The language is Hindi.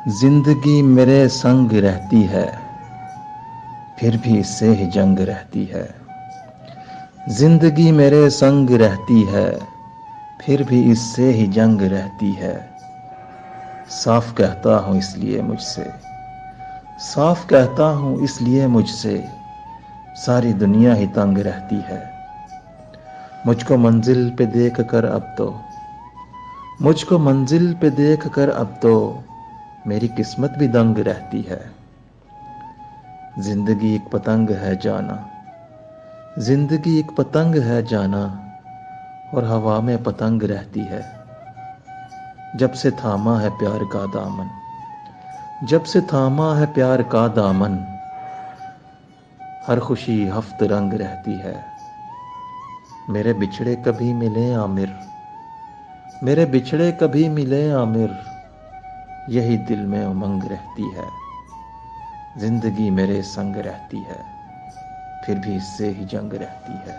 जिंदगी मेरे संग रहती है, फिर भी इससे ही जंग रहती है। जिंदगी मेरे संग रहती है, फिर भी इससे ही जंग रहती है। साफ कहता हूँ इसलिए मुझसे, साफ कहता हूँ इसलिए मुझसे, सारी दुनिया ही तंग रहती है। मुझको मंजिल पे देख कर अब तो, मुझको मंजिल पे देख कर अब तो मेरी किस्मत भी दंग रहती है। जिंदगी एक पतंग है जाना, जिंदगी एक पतंग है जाना, और हवा में पतंग रहती है। जब से थामा है प्यार का दामन, जब से थामा है प्यार का दामन, हर खुशी हफ्त रंग रहती है। मेरे बिछड़े कभी मिले आमिर, मेरे बिछड़े कभी मिले आमिर, यही दिल में उमंग रहती है। जिंदगी मेरे संग रहती है, फिर भी इससे ही जंग रहती है।